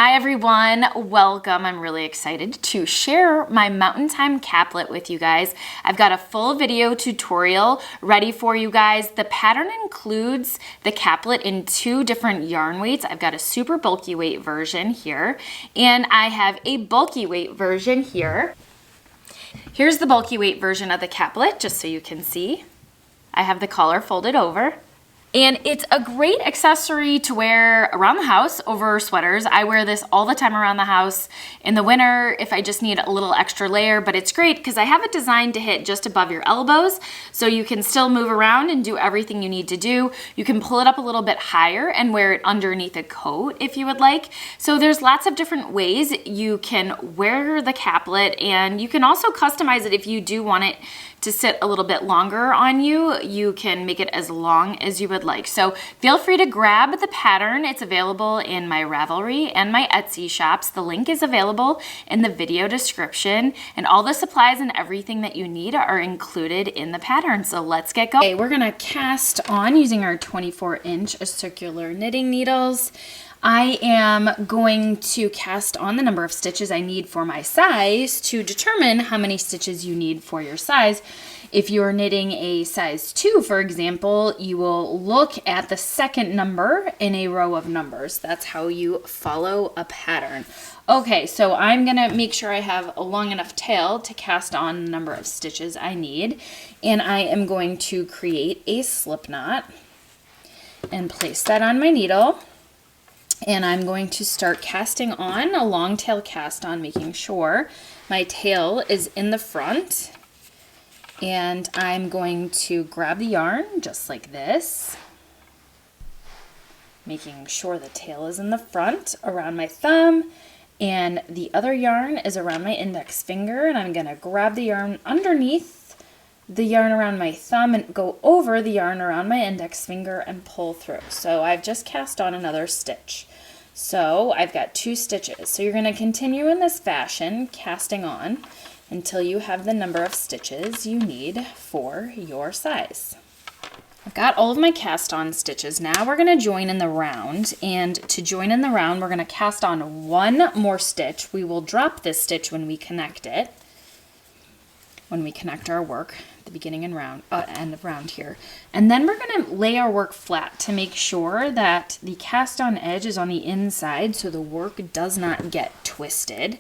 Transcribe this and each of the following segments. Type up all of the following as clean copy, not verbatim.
Hi everyone, welcome. I'm really excited to share my Mountain Time Capelet with you guys. I've got a full video tutorial ready for you guys. The pattern includes the capelet in two different yarn weights. I've got a super bulky weight version here, and I have a bulky weight version here. Here's the bulky weight version of the capelet, just so you can see. I have the collar folded over. And it's a great accessory to wear around the house over sweaters. I wear this all the time around the house in the winter if I just need a little extra layer, but it's great because I have it designed to hit just above your elbows so you can still move around and do everything you need to do. You can pull it up a little bit higher and wear it underneath a coat if you would like. So there's lots of different ways you can wear the capelet, and you can also customize it if you do want it to sit a little bit longer on you. You can make it as long as you would like. So feel free to grab the pattern. It's available in my Ravelry and my Etsy shops. The link is available in the video description, and all the supplies and everything that you need are included in the pattern. So let's get going. Okay, we're gonna cast on using our 24-inch circular knitting needles. I am going to cast on the number of stitches I need for my size to determine how many stitches you need for your size. If you're knitting a size 2, for example, you will look at the second number in a row of numbers. That's how you follow a pattern. Okay, so I'm gonna make sure I have a long enough tail to cast on the number of stitches I need, and I am going to create a slip knot and place that on my needle. And I'm going to start casting on a long tail cast on, making sure my tail is in the front. And I'm going to grab the yarn just like this, making sure the tail is in the front around my thumb, and the other yarn is around my index finger, and I'm gonna grab the yarn underneath the yarn around my thumb and go over the yarn around my index finger and pull through. So I've just cast on another stitch. So I've got 2 stitches. So you're going to continue in this fashion, casting on until you have the number of stitches you need for your size. I've got all of my cast on stitches. Now we're going to join in the round, and to join in the round we're going to cast on 1 more stitch. We will drop this stitch when we connect it, when we connect our work, the beginning and end of round here. And then we're going to lay our work flat to make sure that the cast on edge is on the inside so the work does not get twisted.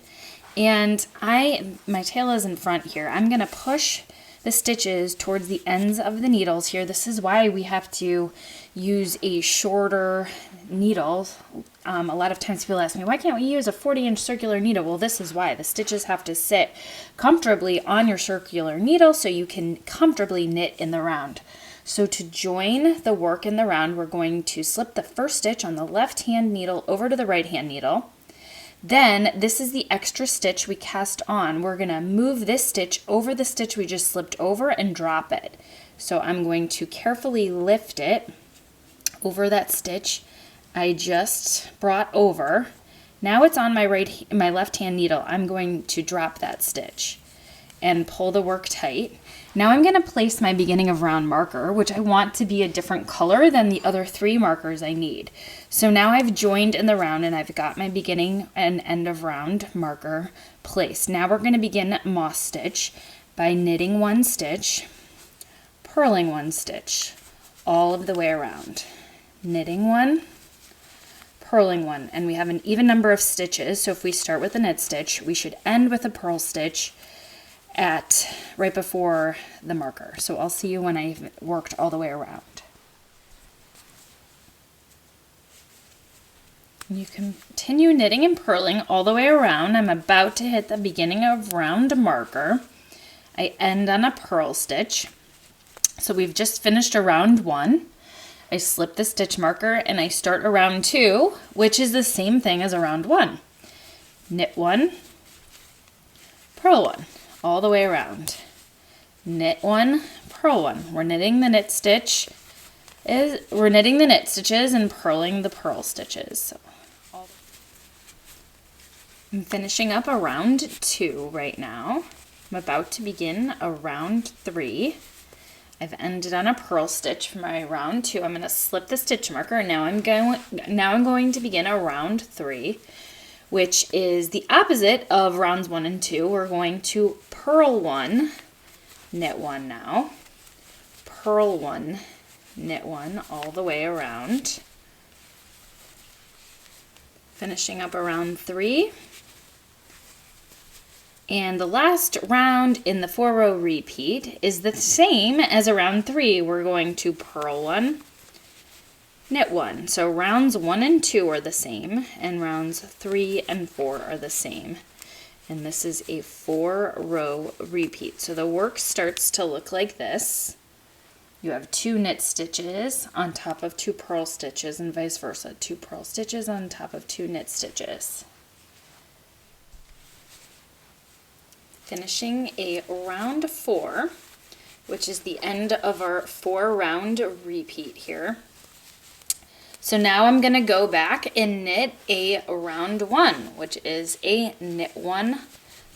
And my tail is in front here. I'm going to push the stitches towards the ends of the needles here. This is why we have to use a shorter needle. A lot of times people ask me, why can't we use a 40-inch circular needle? Well, this is why. The stitches have to sit comfortably on your circular needle so you can comfortably knit in the round. So to join the work in the round, we're going to slip the first stitch on the left-hand needle over to the right-hand needle. Then this is the extra stitch we cast on. We're going to move this stitch over the stitch we just slipped over and drop it. So I'm going to carefully lift it over that stitch I just brought over. Now it's on my left-hand needle. I'm going to drop that stitch and pull the work tight. Now I'm going to place my beginning of round marker, which I want to be a different color than the other 3 markers I need. So now I've joined in the round and I've got my beginning and end of round marker placed. Now we're going to begin moss stitch by knitting 1 stitch, purling 1 stitch, all of the way around. Knitting 1, purling 1, and we have an even number of stitches. So if we start with a knit stitch, we should end with a purl stitch at right before the marker. So I'll see you when I've worked all the way around. You continue knitting and purling all the way around. I'm about to hit the beginning of round marker. I end on a purl stitch. So we've just finished a round 1. I slip the stitch marker and I start a round 2, which is the same thing as a round 1. Knit 1, purl 1, all the way around. Knit 1, purl 1. We're knitting the knit stitches and purling the purl stitches. So I'm finishing up a round 2 right now. I'm about to begin a round 3. I've ended on a purl stitch for my round 2. I'm going to slip the stitch marker, and now I'm going to begin a round 3. which is the opposite of rounds 1 and 2. We're going to purl 1, knit 1 now, purl 1, knit 1 all the way around, finishing up around 3. And the last round in the 4-row repeat is the same as around 3. We're going to purl 1, knit 1. So rounds 1 and 2 are the same, and rounds 3 and 4 are the same. And this is a 4-row repeat. So the work starts to look like this. You have 2 knit stitches on top of 2 purl stitches, and vice versa. 2 purl stitches on top of 2 knit stitches. Finishing a round 4, which is the end of our 4-round repeat here. So now I'm going to go back and knit a round 1, which is a knit 1,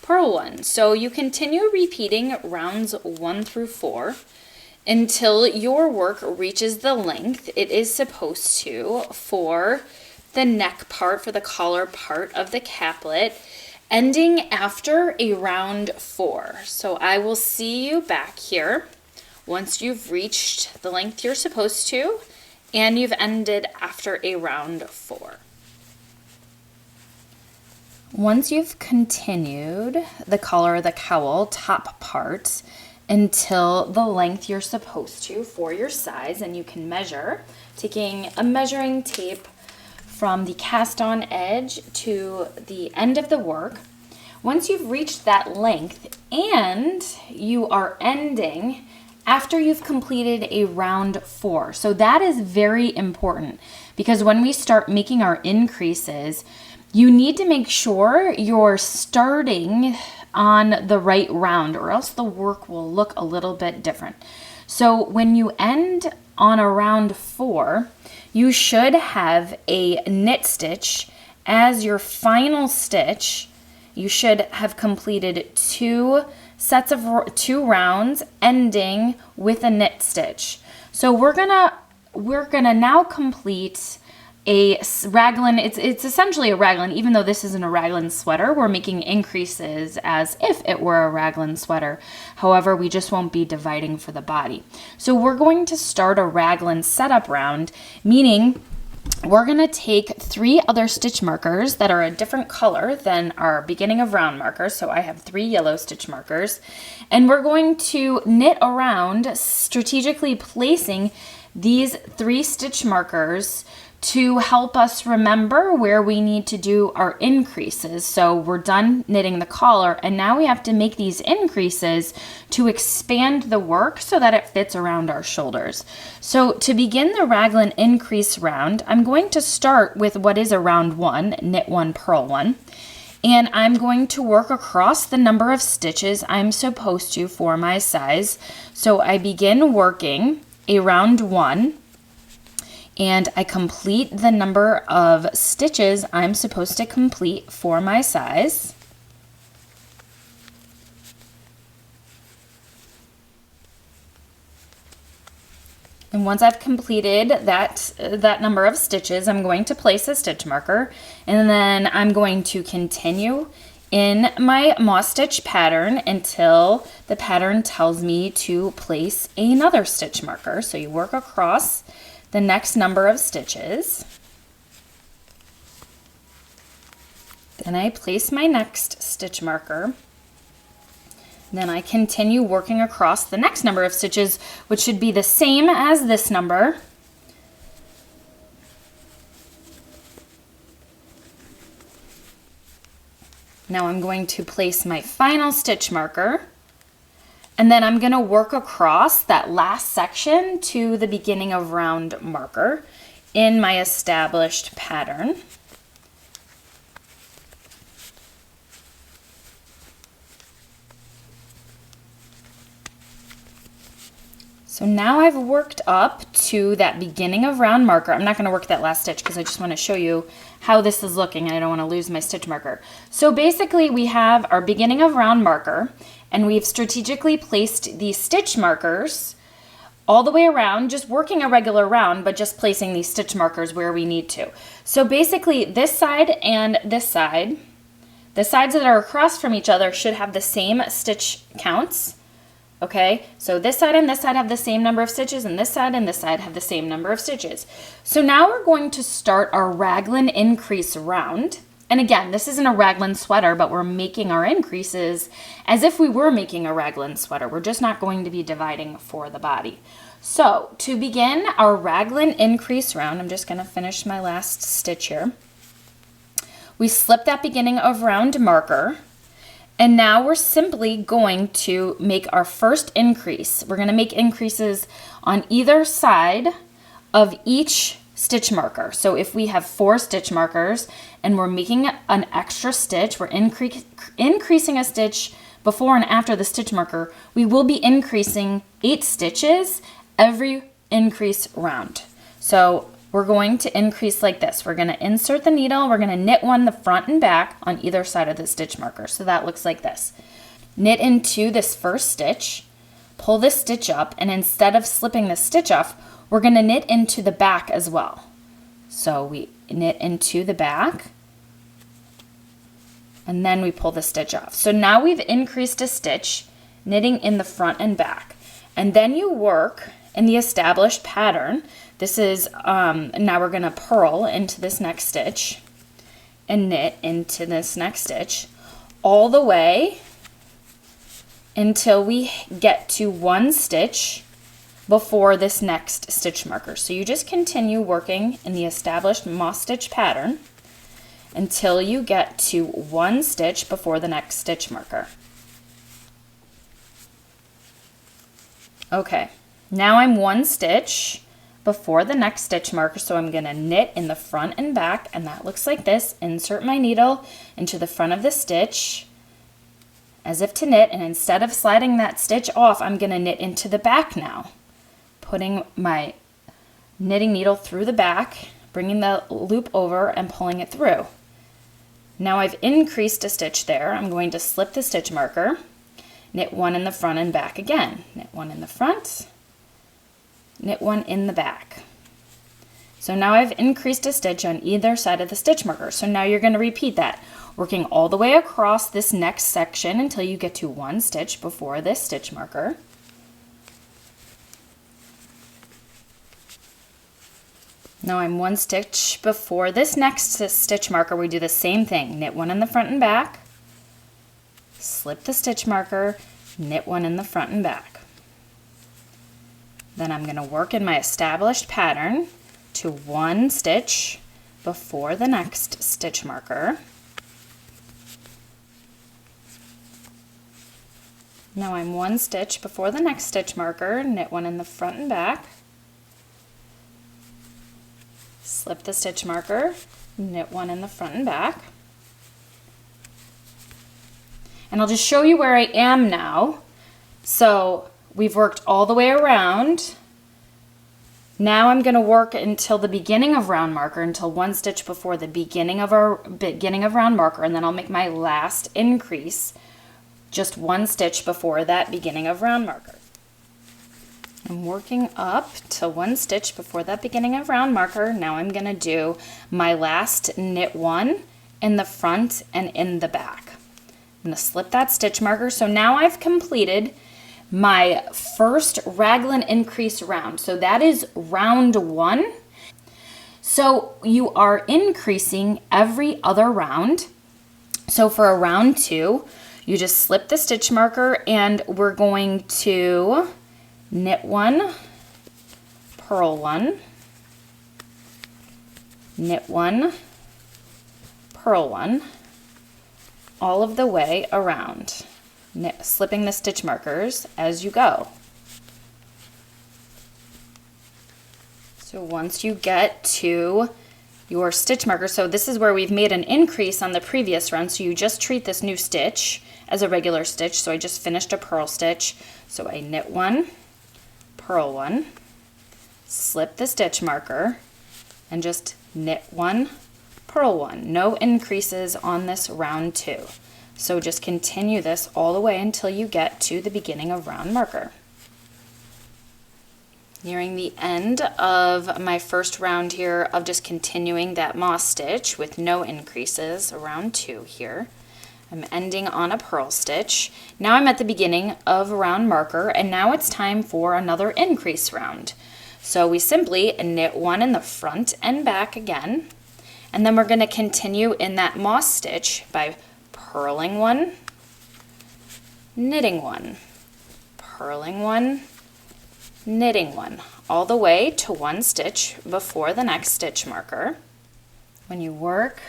purl 1. So you continue repeating rounds 1 through 4 until your work reaches the length it is supposed to for the neck part, for the collar part of the capelet, ending after a round 4. So I will see you back here once you've reached the length you're supposed to and you've ended after a round 4. Once you've continued the collar of the cowl top part until the length you're supposed to for your size, and you can measure, taking a measuring tape from the cast on edge to the end of the work. Once you've reached that length and you are ending after you've completed a round 4. So that is very important, because when we start making our increases, you need to make sure you're starting on the right round, or else the work will look a little bit different. So when you end on a round 4, you should have a knit stitch as your final stitch. You should have completed 2 sets of 2 rounds ending with a knit stitch. So we're gonna now complete a raglan. It's essentially a raglan, even though this isn't a raglan sweater. We're making increases as if it were a raglan sweater. However, we just won't be dividing for the body. So we're going to start a raglan setup round, meaning we're going to take 3 other stitch markers that are a different color than our beginning of round markers. So I have 3 yellow stitch markers, and we're going to knit around, strategically placing these 3 stitch markers to help us remember where we need to do our increases. So we're done knitting the collar, and now we have to make these increases to expand the work so that it fits around our shoulders. So to begin the raglan increase round, I'm going to start with what is a round 1, knit 1, purl 1, and I'm going to work across the number of stitches I'm supposed to for my size. So I begin working a round 1, and I complete the number of stitches I'm supposed to complete for my size. And once I've completed that number of stitches, I'm going to place a stitch marker, and then I'm going to continue in my moss stitch pattern until the pattern tells me to place another stitch marker. So you work across the next number of stitches. Then I place my next stitch marker. Then I continue working across the next number of stitches, which should be the same as this number. Now I'm going to place my final stitch marker, and then I'm going to work across that last section to the beginning of round marker in my established pattern. So now I've worked up to that beginning of round marker. I'm not going to work that last stitch because I just want to show you how this is looking, and I don't want to lose my stitch marker. So basically we have our beginning of round marker, and we've strategically placed these stitch markers all the way around, just working a regular round, but just placing these stitch markers where we need to. So basically this side and this side, the sides that are across from each other should have the same stitch counts. Okay, so this side and this side have the same number of stitches, and this side have the same number of stitches. So now we're going to start our raglan increase round. And again, this isn't a raglan sweater, but we're making our increases as if we were making a raglan sweater. We're just not going to be dividing for the body. So to begin our raglan increase round, I'm just going to finish my last stitch here. We slip that beginning of round marker. And now we're simply going to make our first increase. We're going to make increases on either side of each stitch marker. So if we have 4 stitch markers and we're making an extra stitch, we're increasing a stitch before and after the stitch marker, we will be increasing 8 stitches every increase round. So we're going to increase like this. We're going to insert the needle. We're going to knit one the front and back on either side of the stitch marker. So that looks like this. Knit into this first stitch, pull this stitch up, and instead of slipping the stitch off, we're going to knit into the back as well. So we knit into the back, and then we pull the stitch off. So now we've increased a stitch, knitting in the front and back. And then you work in the established pattern. This is, now we're going to purl into this next stitch and knit into this next stitch all the way until we get to 1 stitch before this next stitch marker. So you just continue working in the established moss stitch pattern until you get to 1 stitch before the next stitch marker. Okay, now I'm 1 stitch before the next stitch marker, so I'm going to knit in the front and back, and that looks like this. Insert my needle into the front of the stitch as if to knit, and instead of sliding that stitch off, I'm going to knit into the back now, putting my knitting needle through the back, bringing the loop over and pulling it through. Now I've increased a stitch there. I'm going to slip the stitch marker, knit 1 in the front and back again, knit 1 in the front, knit 1 in the back. So now I've increased a stitch on either side of the stitch marker. So now you're going to repeat that, working all the way across this next section until you get to 1 stitch before this stitch marker. Now I'm 1 stitch before this next stitch marker. We do the same thing, knit 1 in the front and back, slip the stitch marker, knit 1 in the front and back. Then I'm going to work in my established pattern to 1 stitch before the next stitch marker. Now I'm 1 stitch before the next stitch marker, knit 1 in the front and back, slip the stitch marker, knit 1 in the front and back. And I'll just show you where I am now. So we've worked all the way around. Now I'm going to work until the beginning of round marker, until 1 stitch before the beginning of round marker, and then I'll make my last increase just 1 stitch before that beginning of round marker. I'm working up to 1 stitch before that beginning of round marker. Now I'm going to do my last knit 1 in the front and in the back. I'm going to slip that stitch marker. So now I've completed my first raglan increase round. So that is round 1. So you are increasing every other round. So for a round 2, you just slip the stitch marker and we're going to knit 1, purl 1, knit 1, purl 1, all of the way around, slipping the stitch markers as you go. So once you get to your stitch marker, so this is where we've made an increase on the previous round, so you just treat this new stitch as a regular stitch. So I just finished a purl stitch, so I knit 1, purl 1, slip the stitch marker, and just knit 1, purl 1. No increases on this round 2. So just continue this all the way until you get to the beginning of round marker. Nearing the end of my first round here of just continuing that moss stitch with no increases, round 2 here. I'm ending on a purl stitch. Now I'm at the beginning of a round marker, and now it's time for another increase round. So we simply knit 1 in the front and back again, and then we're going to continue in that moss stitch by purling 1, knitting 1, purling 1, knitting 1, all the way to 1 stitch before the next stitch marker. When you work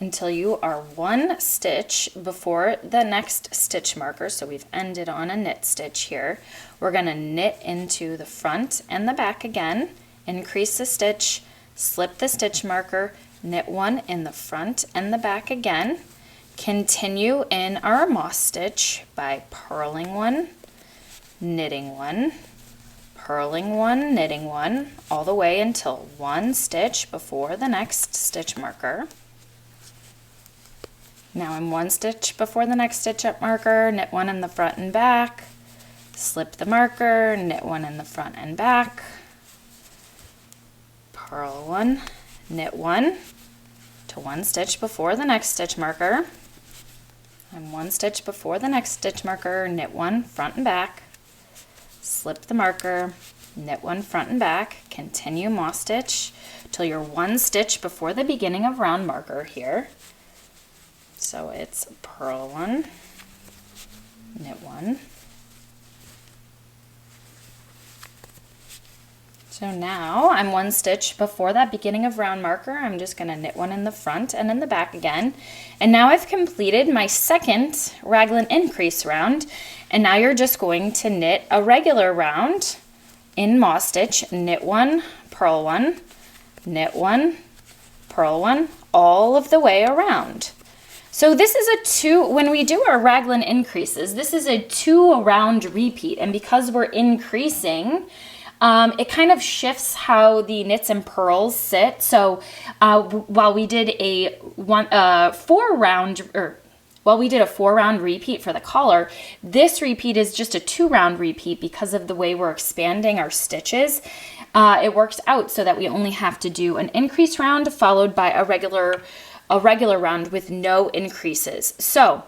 until you are 1 stitch before the next stitch marker, so we've ended on a knit stitch here, we're going to knit into the front and the back again, increase the stitch, slip the stitch marker, knit 1 in the front and the back again, continue in our moss stitch by purling 1, knitting 1, purling 1, knitting 1, all the way until 1 stitch before the next stitch marker. Now I'm 1 stitch before the next stitch up marker, knit 1 in the front and back, slip the marker, knit 1 in the front and back, purl 1, knit 1 to 1 stitch before the next stitch marker. I'm 1 stitch before the next stitch marker, knit 1 front and back, slip the marker, knit 1 front and back, continue moss stitch till you're 1 stitch before the beginning of round marker here. So it's purl 1, knit 1. So now I'm 1 stitch before that beginning of round marker. I'm just going to knit 1 in the front and in the back again. And now I've completed my second raglan increase round. And now you're just going to knit a regular round in moss stitch, knit 1, purl 1, knit 1, purl 1, all of the way around. So this is when we do our raglan increases, this is a 2 round repeat. And because we're increasing, it kind of shifts how the knits and purls sit. So while we did a 4 round repeat for the collar, this repeat is just a 2 round repeat because of the way we're expanding our stitches. It works out so that we only have to do an increase round followed by a regular round with no increases. So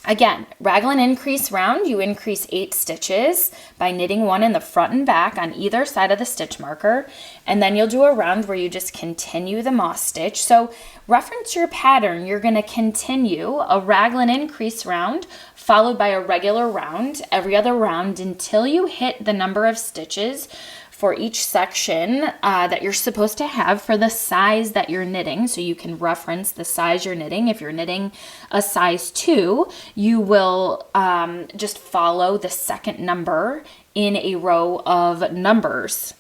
again, raglan increase round, you increase 8 stitches by knitting 1 in the front and back on either side of the stitch marker, and then you'll do a round where you just continue the moss stitch. So reference your pattern. You're going to continue a raglan increase round followed by a regular round every other round until you hit the number of stitches for each section that you're supposed to have for the size that you're knitting. So you can reference the size you're knitting. If you're knitting a size 2, you will just follow the second number in a row of numbers.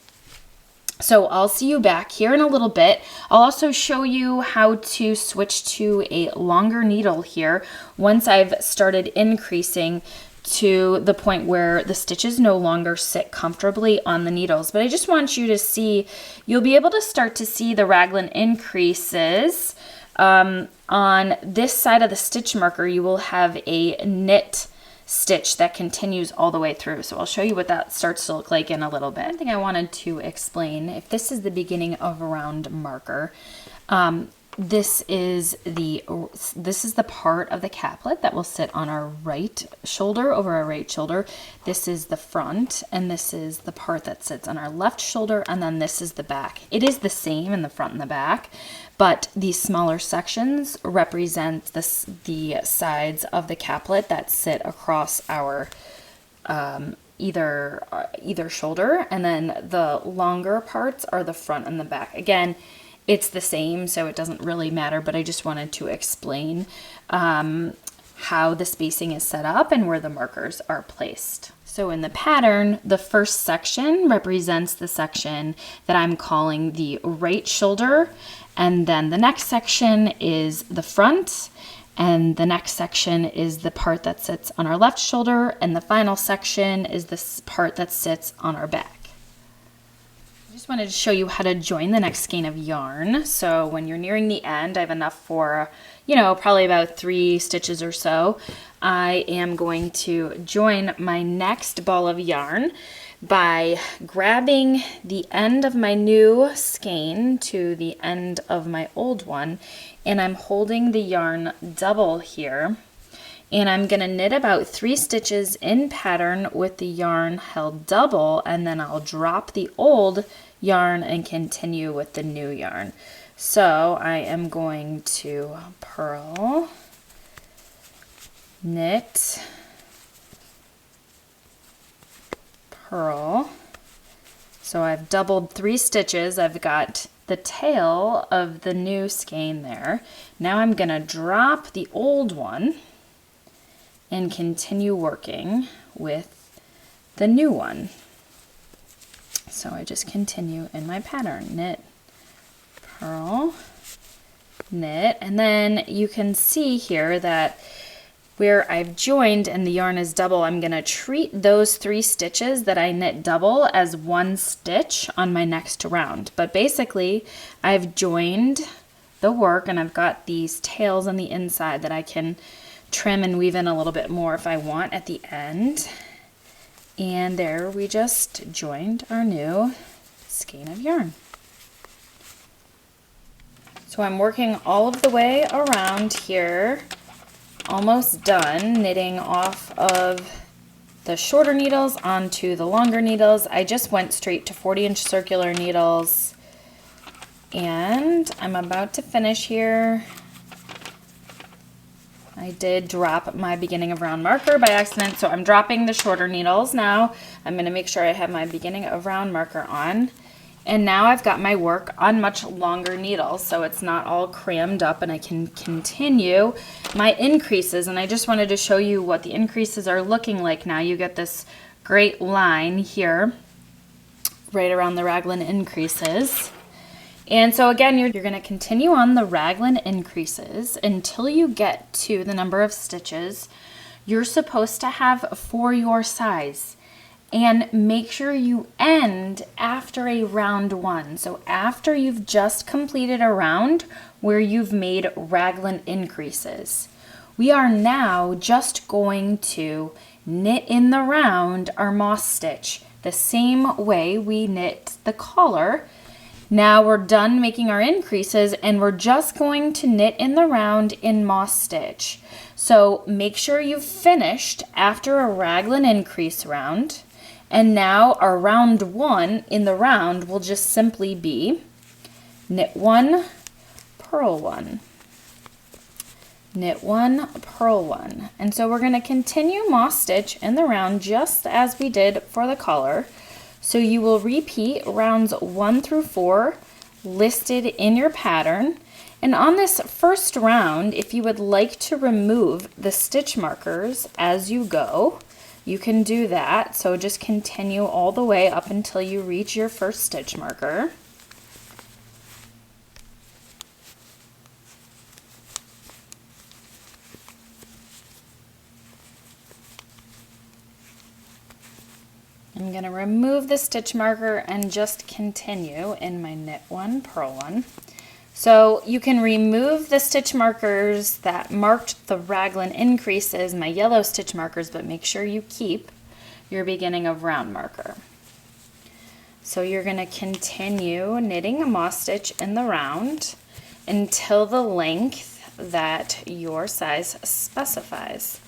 So I'll see you back here in a little bit. I'll also show you how to switch to a longer needle here once I've started increasing to the point where the stitches no longer sit comfortably on the needles. But I just want you to see, you'll be able to start to see the raglan increases. On this side of the stitch marker, you will have a knit stitch that continues all the way through. So I'll show you what that starts to look like in a little bit. One thing I wanted to explain, if this is the beginning of a round marker, this is the part of the capelet that will sit on our right shoulder, over our right shoulder. This is the front, and this is the part that sits on our left shoulder, and then this is the back. It is the same in the front and the back, but these smaller sections represent the sides of the capelet that sit across our either shoulder, and then the longer parts are the front and the back. Again, it's the same, so it doesn't really matter, but I just wanted to explain how the spacing is set up and where the markers are placed. So in the pattern, the first section represents the section that I'm calling the right shoulder, and then the next section is the front, and the next section is the part that sits on our left shoulder, and the final section is this part that sits on our back. I just wanted to show you how to join the next skein of yarn. So when you're nearing the end, I have enough for, probably about 3 stitches or so. I am going to join my next ball of yarn. by grabbing the end of my new skein to the end of my old one, and I'm holding the yarn double here, and I'm gonna knit about 3 stitches in pattern with the yarn held double, and then I'll drop the old yarn and continue with the new yarn. So I am going to purl, knit, purl. So I've doubled 3 stitches. I've got the tail of the new skein there. Now I'm gonna drop the old one and continue working with the new one. So I just continue in my pattern, knit, purl, knit, and then you can see here that where I've joined and the yarn is double, I'm gonna treat those 3 stitches that I knit double as 1 stitch on my next round. But basically, I've joined the work and I've got these tails on the inside that I can trim and weave in a little bit more if I want at the end. And there we just joined our new skein of yarn. So I'm working all of the way around here, almost done knitting off of the shorter needles onto the longer needles. I just went straight to 40-inch circular needles, and I'm about to finish here. I did drop my beginning of round marker by accident, so I'm dropping the shorter needles now. I'm going to make sure I have my beginning of round marker on. And now I've got my work on much longer needles, so it's not all crammed up, and I can continue my increases. And I just wanted to show you what the increases are looking like now. You get this great line here right around the raglan increases. And so again, you're going to continue on the raglan increases until you get to the number of stitches you're supposed to have for your size. And make sure you end after a round 1. So after you've just completed a round where you've made raglan increases. We are now just going to knit in the round our moss stitch the same way we knit the collar. Now we're done making our increases and we're just going to knit in the round in moss stitch. So make sure you've finished after a raglan increase round. And now our round 1 in the round will just simply be knit 1, purl 1, knit 1, purl 1. And so we're going to continue moss stitch in the round just as we did for the collar. So you will repeat rounds 1 through 4 listed in your pattern. And on this first round, if you would like to remove the stitch markers as you go, you can do that. So just continue all the way up until you reach your first stitch marker. I'm going to remove the stitch marker and just continue in my knit 1, purl 1. So you can remove the stitch markers that marked the raglan increases, my yellow stitch markers, but make sure you keep your beginning of round marker. So you're going to continue knitting a moss stitch in the round until the length that your size specifies.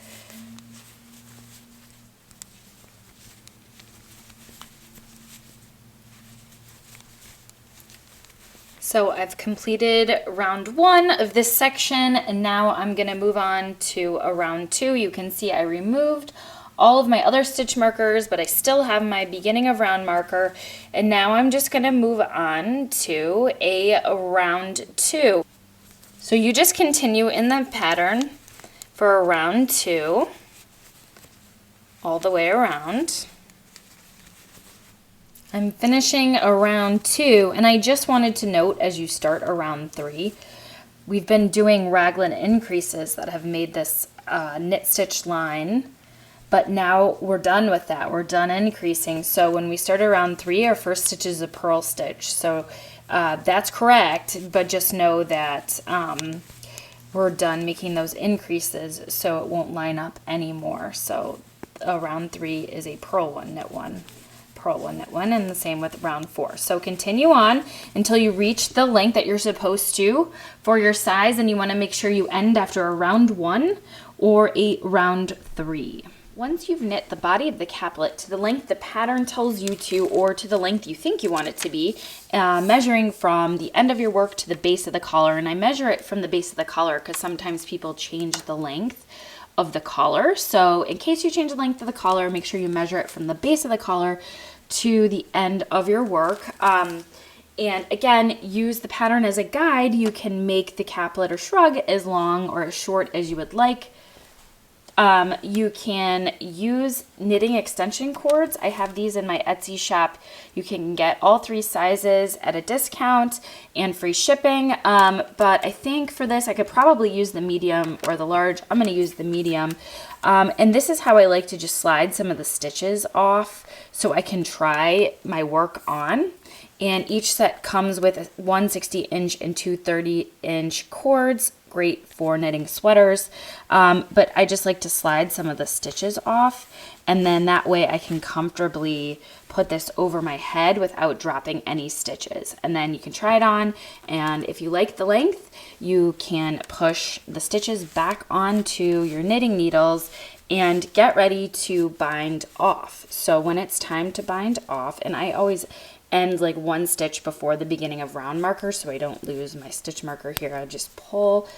So I've completed round 1 of this section, and now I'm going to move on to a round 2. You can see I removed all of my other stitch markers, but I still have my beginning of round marker, and now I'm just going to move on to a round 2. So you just continue in the pattern for a round 2 all the way around. I'm finishing a round 2, and I just wanted to note as you start a round 3, we've been doing raglan increases that have made this knit stitch line, but now we're done with that. We're done increasing. So when we start around 3, our first stitch is a purl stitch. So that's correct, but just know that we're done making those increases, so it won't line up anymore. So round 3 is a purl 1, knit 1. purl one, knit one, and the same with round 4. So continue on until you reach the length that you're supposed to for your size, and you want to make sure you end after a round 1 or a round 3. Once you've knit the body of the capelet to the length the pattern tells you to, or to the length you think you want it to be, measuring from the end of your work to the base of the collar, and I measure it from the base of the collar because sometimes people change the length of the collar. So in case you change the length of the collar, make sure you measure it from the base of the collar to the end of your work. And again, use the pattern as a guide. You can make the capelet or shrug as long or as short as you would like. You can use knitting extension cords. I have these in my Etsy shop. You can get all 3 sizes at a discount and free shipping. But I think for this, I could probably use the medium or the large. I'm going to use the medium. And this is how I like to just slide some of the stitches off so I can try my work on. And each set comes with one 60-inch and 2 30-inch cords. Great for knitting sweaters, but I just like to slide some of the stitches off, and then that way I can comfortably put this over my head without dropping any stitches. And then you can try it on, and if you like the length, you can push the stitches back onto your knitting needles and get ready to bind off. So when it's time to bind off, and I always end like 1 stitch before the beginning of round marker so I don't lose my stitch marker here. I just pull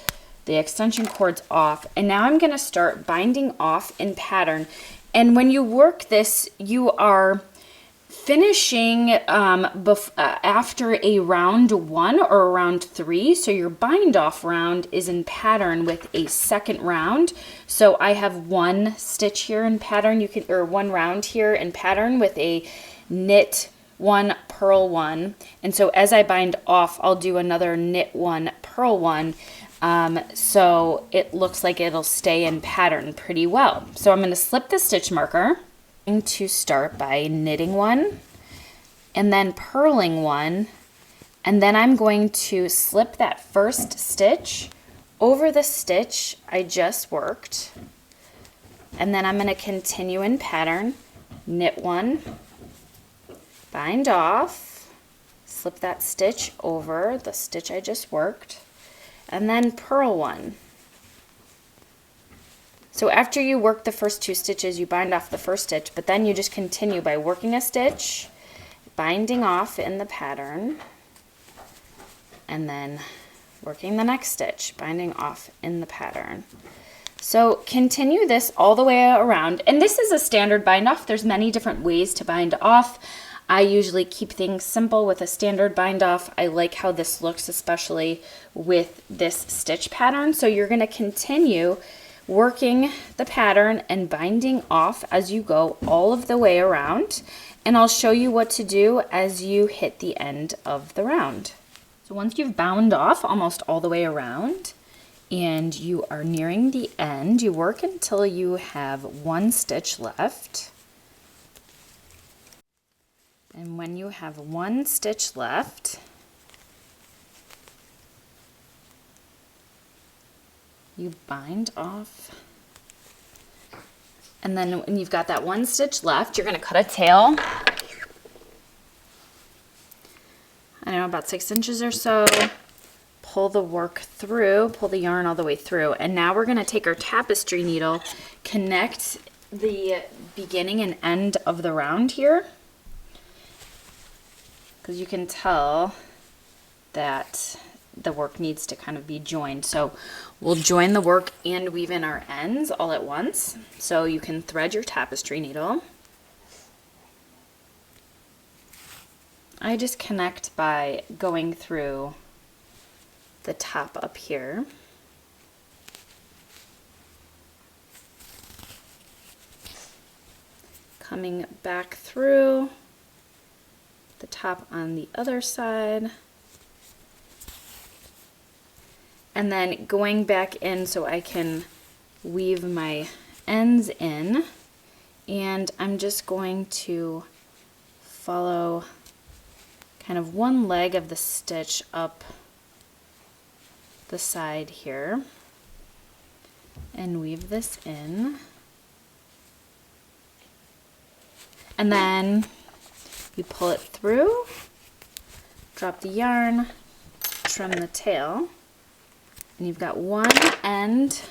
the extension cords off, and now I'm going to start binding off in pattern. And when you work this, you are finishing after a round 1 or a round 3. So your bind off round is in pattern with a second round. So I have 1 stitch here in pattern, or 1 round here in pattern with a knit 1, purl 1, and so as I bind off, I'll do another knit 1, purl 1, so it looks like it'll stay in pattern pretty well. So I'm going to slip the stitch marker. I'm going to start by knitting 1, and then purling 1, and then I'm going to slip that first stitch over the stitch I just worked, and then I'm going to continue in pattern, knit 1, bind off, slip that stitch over the stitch I just worked, and then purl 1. So after you work the first 2 stitches, you bind off the first stitch, but then you just continue by working a stitch, binding off in the pattern, and then working the next stitch, binding off in the pattern. So continue this all the way around, and this is a standard bind off. There's many different ways to bind off. I usually keep things simple with a standard bind off. I like how this looks, especially with this stitch pattern. So you're going to continue working the pattern and binding off as you go all of the way around. And I'll show you what to do as you hit the end of the round. So once you've bound off almost all the way around and you are nearing the end, you work until you have 1 stitch left. And when you have 1 stitch left, you bind off. And then when you've got that 1 stitch left, you're going to cut a tail. I don't know, about 6 inches or so. Pull the work through, pull the yarn all the way through. And now we're going to take our tapestry needle, connect the beginning and end of the round here. Because you can tell that the work needs to kind of be joined. So we'll join the work and weave in our ends all at once. So you can thread your tapestry needle. I just connect by going through the top up here. Coming back through the top on the other side, and then going back in so I can weave my ends in, and I'm just going to follow kind of one leg of the stitch up the side here and weave this in. And then You pull it through, drop the yarn, trim the tail, and you've got one end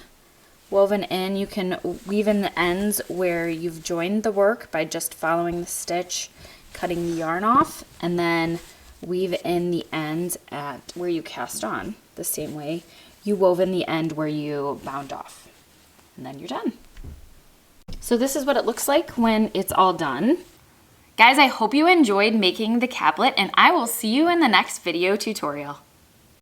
woven in. You can weave in the ends where you've joined the work by just following the stitch, cutting the yarn off, and then weave in the ends at where you cast on, the same way you wove in the end where you bound off. And then you're done. So this is what it looks like when it's all done. Guys, I hope you enjoyed making the capelet, and I will see you in the next video tutorial.